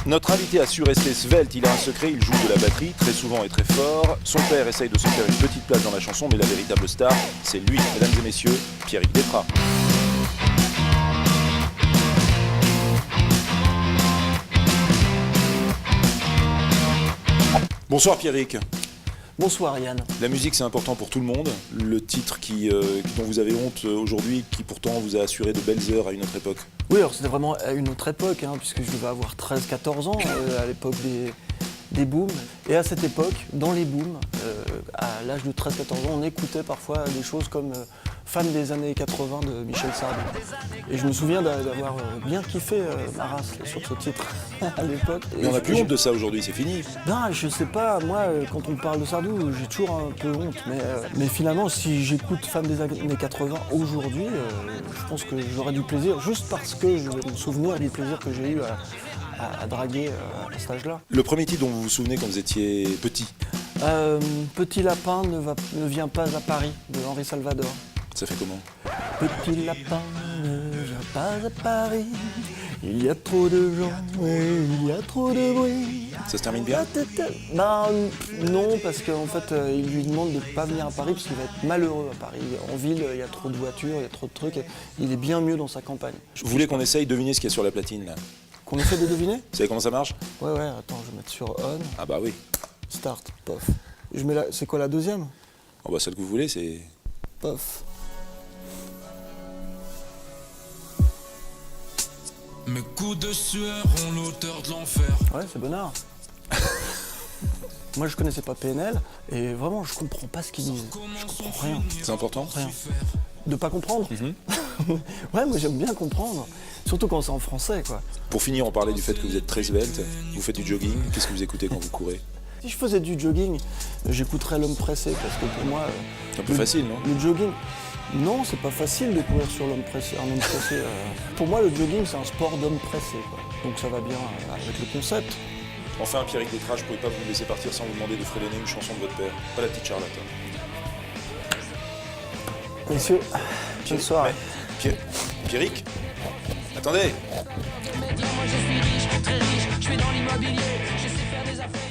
Notre invité a su rester svelte, il a un secret, il joue de la batterie, très souvent et très fort. Son père essaye de se faire une petite place dans la chanson, mais la véritable star, c'est lui, mesdames et messieurs, Pierrick Desprats. Bonsoir Pierrick. Bonsoir Yann. La musique c'est important pour tout le monde. Le titre dont vous avez honte aujourd'hui, qui pourtant vous a assuré de belles heures à une autre époque. Oui, alors c'était vraiment à une autre époque, puisque je devais avoir 13-14 ans, à l'époque des booms. Et à cette époque, dans les booms, à l'âge de 13-14 ans, on écoutait parfois des choses comme Fan des années 80 de Michel Sardou. Et je me souviens d'avoir bien kiffé ma race sur ce titre à l'époque. Mais on n'a plus honte de ça aujourd'hui, c'est fini. Non, je sais pas, moi, quand on me parle de Sardou, j'ai toujours un peu honte. Mais finalement, si j'écoute Fan des années 80 aujourd'hui, je pense que j'aurai du plaisir, juste parce que je vais me souvenir du plaisir que j'ai eu à draguer à cet âge-là. Le premier titre dont vous vous souvenez quand vous étiez petit? Petit lapin ne vient pas à Paris, de Henri Salvador. Ça fait comment? Petit lapin ne vient pas à Paris, il y a trop de gens et il y a trop de bruit. Ça se termine bien? Ben non, parce qu'en fait, il lui demande de ne pas venir à Paris parce qu'il va être malheureux à Paris. En ville, il y a trop de voitures, il y a trop de trucs, et il est bien mieux dans sa campagne. Vous voulez qu'on essaye de deviner ce qu'il y a sur la platine là? Qu'on essaie de deviner? Vous savez comment ça marche? Ouais, attends, je vais mettre sur on. Ah bah oui. Start, pof. Je mets c'est quoi la deuxième? Oh bah celle que vous voulez, c'est... Pof. Mes coups de sueur ont l'odeur de l'enfer. Ouais, c'est Bonnard. Moi, je connaissais pas PNL, et vraiment, je comprends pas ce qu'ils disent. Je comprends rien. C'est important? Rien. De pas comprendre? Ouais, moi j'aime bien comprendre. Surtout quand c'est en français, quoi. Pour finir, on parlait du fait que vous êtes très svelte, vous faites du jogging, qu'est-ce que vous écoutez quand vous courez? Si je faisais du jogging, j'écouterais L'Homme Pressé, parce que pour moi... C'est un peu facile, non? Le jogging... Non, c'est pas facile de courir sur l'homme pressé, un homme pressé. Pour moi, le jogging, c'est un sport d'homme pressé, quoi. Donc ça va bien avec le concept. Enfin, Pierrick Desprats, je ne pouvais pas vous laisser partir sans vous demander de fredonner une chanson de votre père, pas la petite Charlotte. Messieurs, bonsoir. Pierrick? Attendez! Moi je suis riche, très riche, je suis dans l'immobilier, je sais faire des affaires.